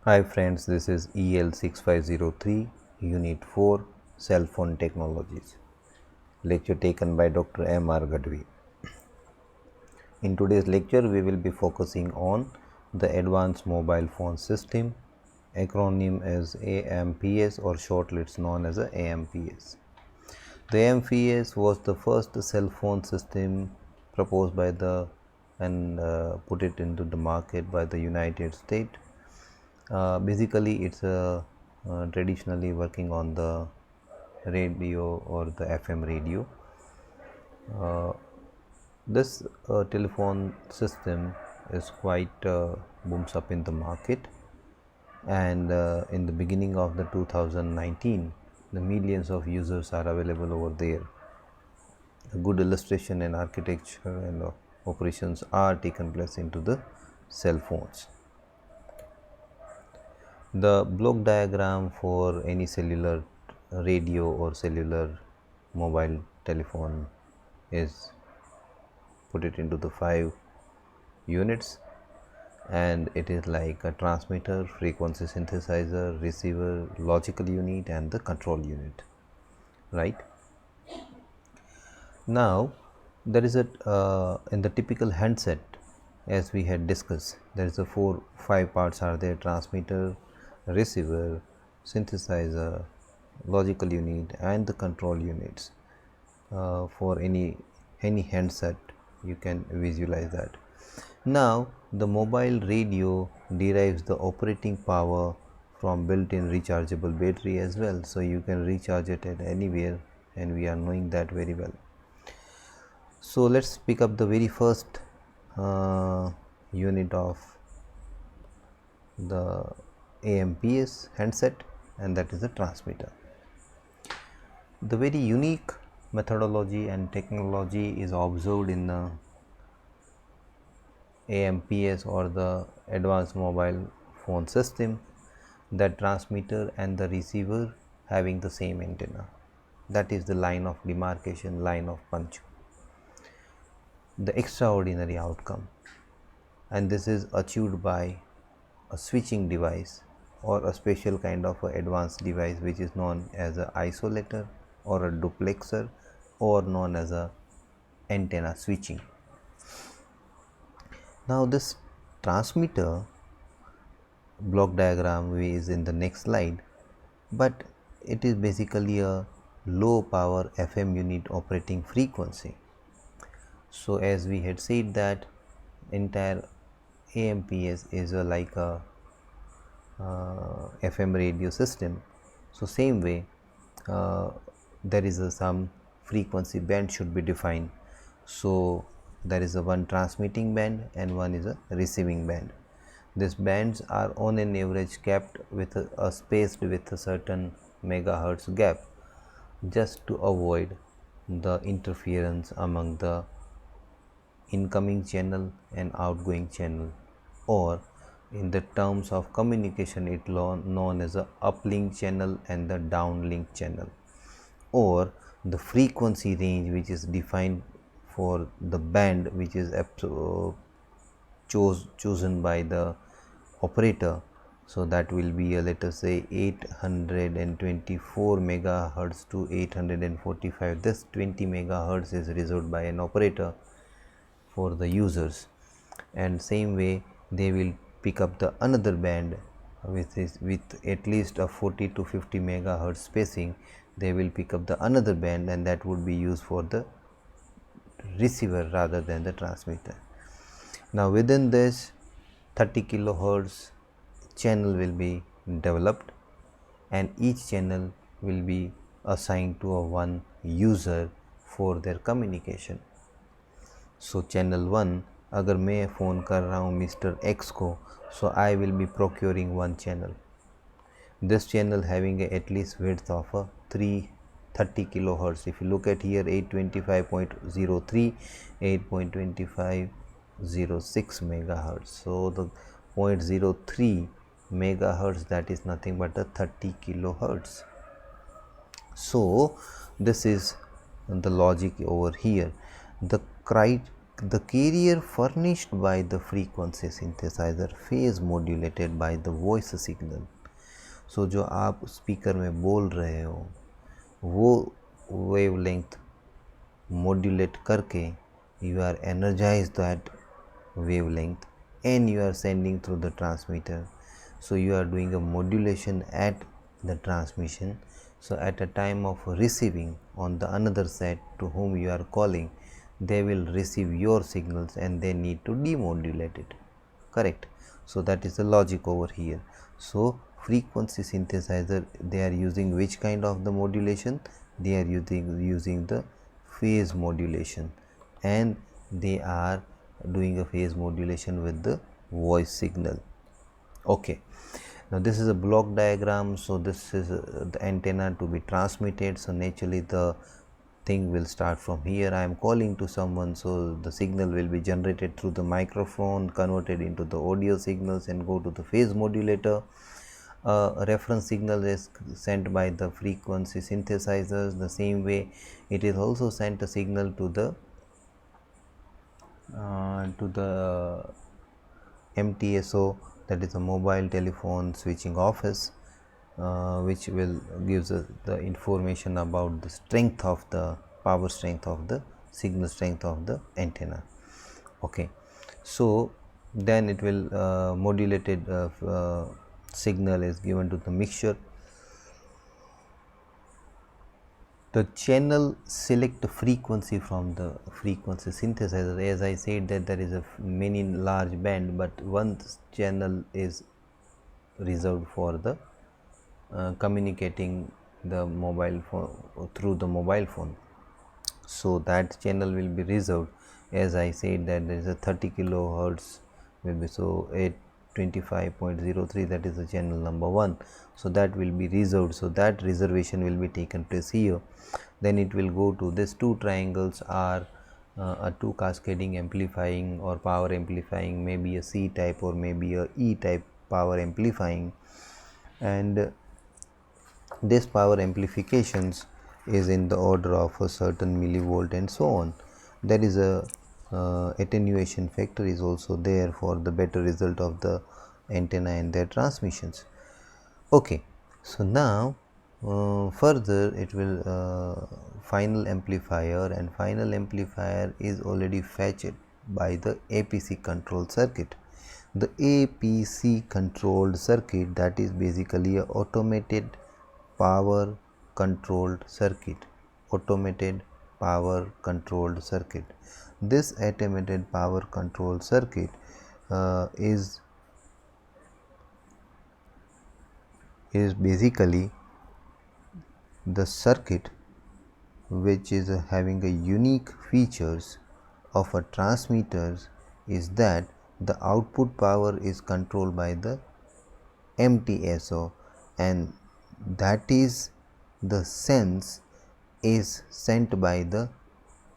Hi friends, this is EL6503 Unit 4 Cell Phone Technologies. Lecture taken by Dr. M.R. Gadvi. In today's lecture, we will be focusing on the Advanced Mobile Phone System, acronym as AMPS or shortly it's known as a AMPS. The AMPS was the first cell phone system proposed by the and put it into the market by the United States. Basically, it's traditionally working on the radio or the FM radio. Uh, this telephone system is quite booms up in the market, and in the beginning of the 2019, the millions of users are available over there. A good illustration and architecture and operations are taken place into the cell phones. The block diagram for any cellular radio or cellular mobile telephone is put it into the 5 units, and it is like a transmitter, frequency synthesizer, receiver, logical unit and the control unit, right? Now there is a in the typical handset, as we had discussed, there is a 5 parts are there: transmitter, receiver, synthesizer, logical unit and the control units. For any handset you can visualize that. Now the mobile radio derives the operating power from built-in rechargeable battery as well, so you can recharge it at anywhere, and we are knowing that very well. So let's pick up the very first unit of the AMPS handset, and that is the transmitter. The very unique methodology and technology is observed in the AMPS or the advanced mobile phone system, that transmitter and the receiver having the same antenna. That is the line of demarcation, line of punch. The extraordinary outcome, and this is achieved by a switching device or a special kind of advanced device which is known as an isolator or a duplexer, or known as a antenna switching. Now this transmitter block diagram is in the next slide, but it is basically a low power FM unit operating frequency. So as we had said that entire AMPS is like a FM radio system. So same way there is some frequency band should be defined. So there is a one transmitting band and one is a receiving band. These bands are on an average kept with a spaced with a certain megahertz gap, just to avoid the interference among the incoming channel and outgoing channel, or in the terms of communication it known as a uplink channel and the downlink channel, or the frequency range which is defined for the band which is chosen by the operator. So that will be let us say 824 megahertz to 845. This 20 megahertz is reserved by an operator for the users, and same way they will pick up the another band with at least a 40 to 50 megahertz spacing. They will pick up the another band, and that would be used for the receiver rather than the transmitter. Now within this 30 kilohertz channel will be developed, and each channel will be assigned to a one user for their communication. So channel 1, अगर मैं phone कर रहा हूँ mister X को, so I will be procuring one channel. This channel having a at least width of a 330 kilohertz. If you look at here 825.03, 8.2506 megahertz. So the 0.03 megahertz, that is nothing but a 30 kilohertz. So this is the logic over here. The the carrier furnished by the frequency synthesizer phase modulated by the voice signal. So जो आप speaker में बोल रहे हो वो wavelength modulate करके you are energize that wavelength and you are sending through the transmitter. So you are doing a modulation at the transmission. So at a time of receiving on the another set to whom you are calling, they will receive your signals and they need to demodulate it, correct? So that is the logic over here. So frequency synthesizer, they are using which kind of the modulation? They are using the phase modulation, and they are doing a phase modulation with the voice signal. Okay, now this is a block diagram. So this is the antenna to be transmitted. So naturally the thing will start from here. I am calling to someone, so the signal will be generated through the microphone, converted into the audio signals and go to the phase modulator. A reference signal is sent by the frequency synthesizers. The same way it is also sent a signal to the MTSO, that is a mobile telephone switching office, which will gives us the information about the strength of the power strength of the signal strength of the antenna. Okay, so then it will modulated signal is given to the mixture. The channel select the frequency from the frequency synthesizer. As I said that there is a many large band, but one channel is reserved for the communicating the mobile phone through the mobile phone. So that channel will be reserved. As I said that there is a 30 kilohertz will be, so 825.03, that is the channel number 1. So that will be reserved. So that reservation will be taken place here. Then it will go to this two triangles are a two cascading amplifying or power amplifying, maybe a C type or maybe a E type power amplifying, and this power amplifications is in the order of a certain millivolt and so on. There is a attenuation factor is also there for the better result of the antenna and their transmissions. Okay, so now further it will final amplifier, and final amplifier is already fetched by the APC control circuit. The APC controlled circuit, that is basically a automated power controlled circuit. Automated power controlled circuit. This automated power controlled circuit is basically the circuit which is having a unique features of a transmitter is that the output power is controlled by the MTSO, and that is the sense is sent by the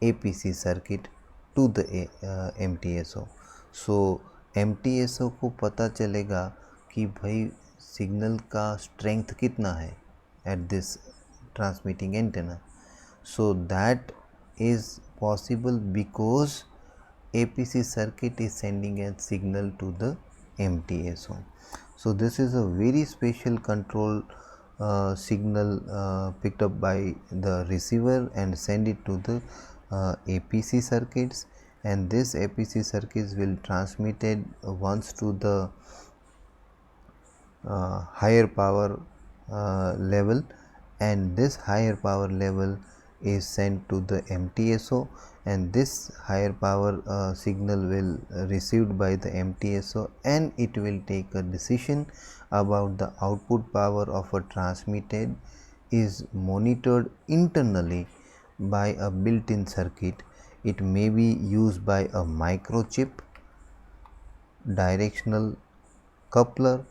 APC circuit to the MTSO. So MTSO को पता चलेगा कि भाई signal का strength कितना है at this transmitting antenna. So that is possible because APC circuit is sending a signal to the MTSO. So this is a very special control signal picked up by the receiver and send it to the APC circuits, and this APC circuits will transmitted once to the higher power level, and this higher power level is sent to the MTSO, and this higher power signal will received by the MTSO, and it will take a decision about the output power of a transmitted is monitored internally by a built-in circuit. It may be used by a microchip, directional coupler,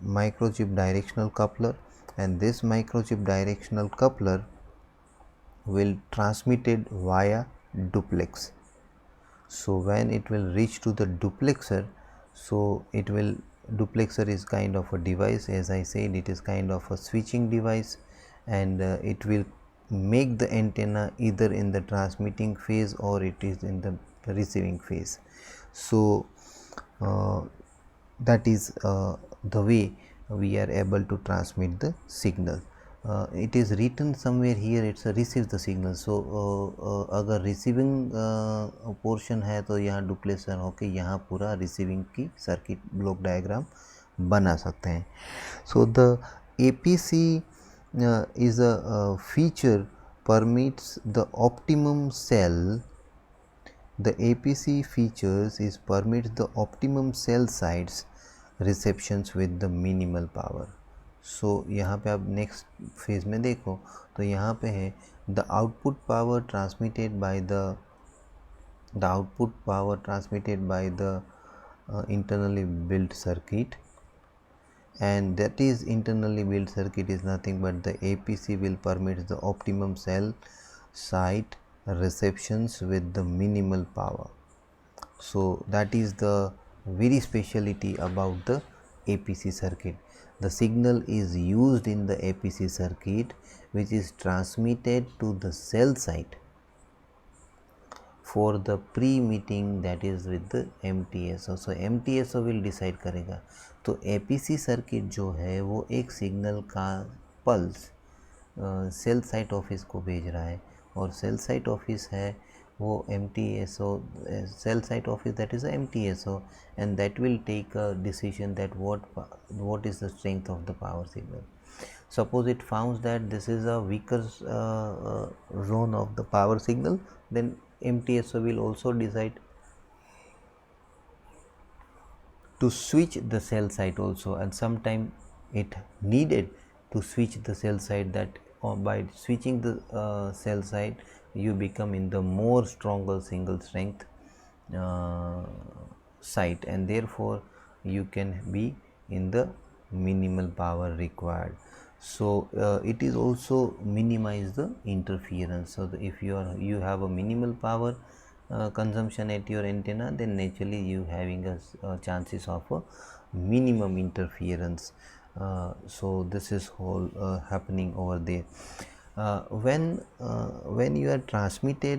microchip directional coupler, and this microchip directional coupler will transmitted via duplex. So when it will reach to the duplexer, so it will duplexer is kind of a device, as I said, it is kind of a switching device, and it will make the antenna either in the transmitting phase or it is in the receiving phase. So that is the way we are able to transmit the signal. It is written somewhere here, it's a receives the signal. So अगर receiving portion है तो यहाँ डुप्लेसर होके यहाँ पूरा receiving की circuit block diagram बना सकते हैं. So the APC is a feature permits the optimum cell. The APC features is permits the optimum cell sites receptions with the minimal power. So यहाँ पे आप नेक्स्ट फेज में देखो तो यहाँ पे है the output power transmitted by the internally built circuit, and that is internally built circuit is nothing but the APC will permit the optimum cell site receptions with the minimal power. So that is the very speciality about the APC circuit. The signal is used in the APC circuit which is transmitted to the cell site for the pre-meeting, that is with the MTSO. So MTSO will decide करेगा. तो APC circuit जो है वो एक signal का pulse cell site office को भेज रहा है और सेल साइट ऑफिस है वो MTSO, cell site office, that is a MTSO, and that will take a decision that what is the strength of the power signal. Suppose it finds that this is a weaker zone of the power signal, then MTSO will also decide to switch the cell site also, and sometime it needed to switch the cell site, that by switching the cell site you become in the more stronger single strength site, and therefore you can be in the minimal power required. So it is also minimize the interference. So if you have a minimal power consumption at your antenna, then naturally you having a chances of a minimum interference. So this is whole happening over there. When your transmitter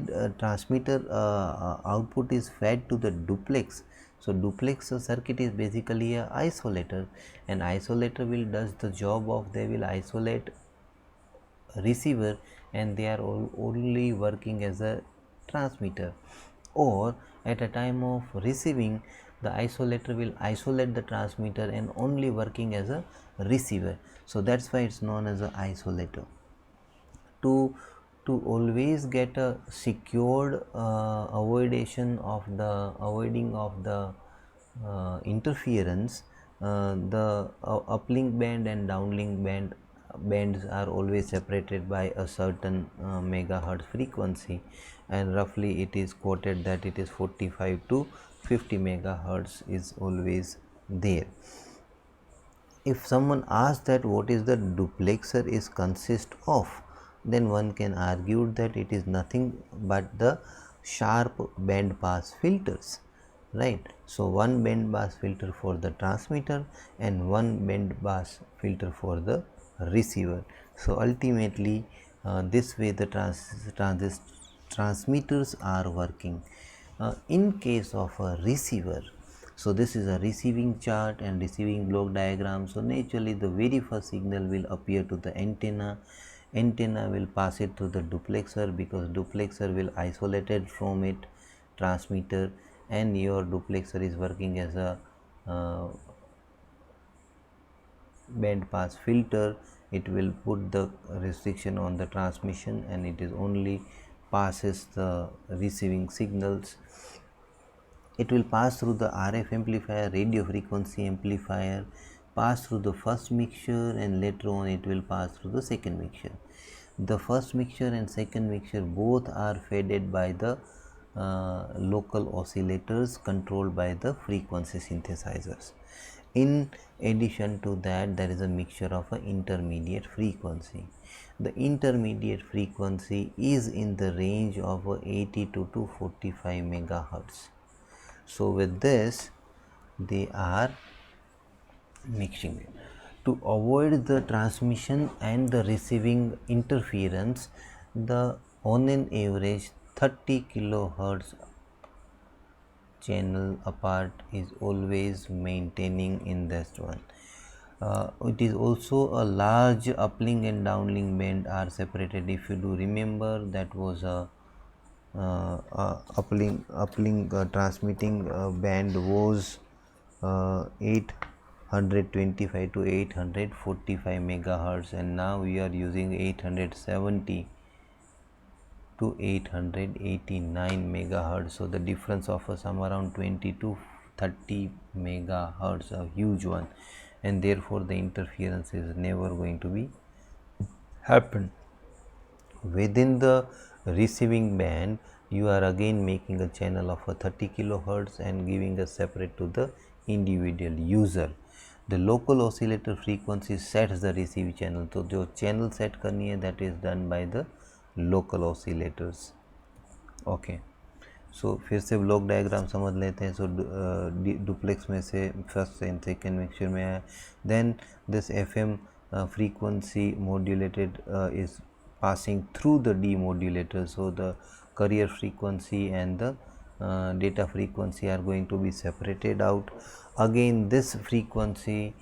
output is fed to the duplex, so duplex circuit is basically a isolator, and isolator will does the job of, they will isolate receiver and they are only working as a transmitter, or at a time of receiving the isolator will isolate the transmitter and only working as a receiver. So that's why it's known as a isolator. To always get a secured avoiding of the interference, the uplink band and downlink bands are always separated by a certain megahertz frequency, and roughly it is quoted that it is 45 to 50 megahertz is always there. If someone asks that what is the duplexer is consist of, then one can argue that it is nothing but the sharp band pass filters, right? So one band pass filter for the transmitter and one band pass filter for the receiver. So ultimately this way the transmitters are working. In case of a receiver, so this is a receiving chart and receiving block diagram. So naturally the very first signal will appear to the antenna will pass it to the duplexer, because duplexer will isolate it from it transmitter, and your duplexer is working as a band pass filter. It will put the restriction on the transmission and it is only passes the receiving signals. It will pass through the RF amplifier, radio frequency amplifier, pass through the first mixture, and later on it will pass through the second mixture. The first mixture and second mixture both are fed by the local oscillators controlled by the frequency synthesizers. In addition to that, there is a mixture of an intermediate frequency. The intermediate frequency is in the range of 82 to 45 megahertz. So with this they are mixing it. To avoid the transmission and the receiving interference, the on an average 30 kilohertz channel apart is always maintaining in this one. It is also a large uplink and downlink band are separated. If you do remember, that was a uplink transmitting band was 825 to 845 megahertz, and now we are using 870 to 889 megahertz. So the difference of some around 20 to 30 megahertz, a huge one, and therefore the interference is never going to be happen. Within the receiving band, you are again making a channel of a 30 kilohertz and giving a separate to the individual user. The local oscillator frequency sets the receive channel. तो जो channel set करनी है, that is done by the local oscillators. Okay. सो फिर से block diagram समझ लेते हैं. सो duplex में से फर्स्ट एंड सेकेंड मिक्सचर में है. Then this FM frequency modulated is passing through the demodulator. So the carrier frequency and the data frequency are going to be separated out. Again this frequency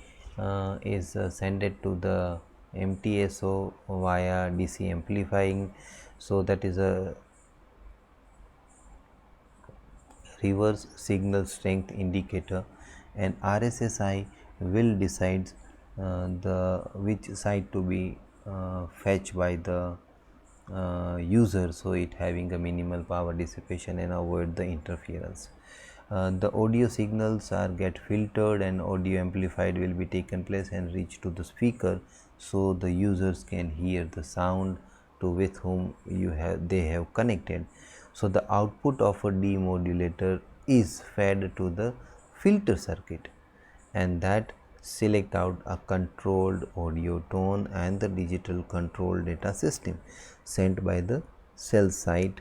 is sent to the MTSO via DC amplifying. So that is a reverse signal strength indicator, and RSSI will decide the which side to be fetched by the user, so it having a minimal power dissipation and avoid the interference. The audio signals are get filtered and audio amplified will be taken place and reach to the speaker, so the users can hear the sound to with whom they have connected. So the output of a demodulator is fed to the filter circuit, and that select out a controlled audio tone and the digital control data system sent by the cell site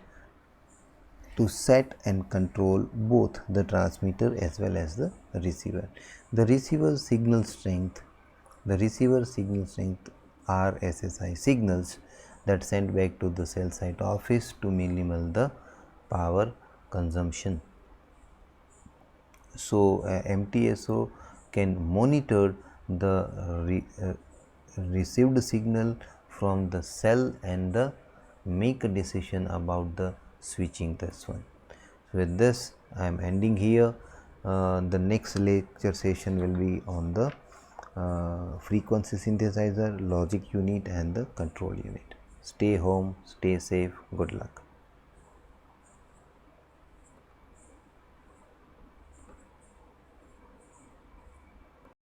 to set and control both the transmitter as well as the receiver. The receiver signal strength RSSI signals that sent back to the cell site office to minimal the power consumption. So MTSO can monitor the received signal from the cell and make a decision about the switching this one. So with this I am ending here. The next lecture session will be on the frequency synthesizer, logic unit and the control unit. Stay home, stay safe, good luck.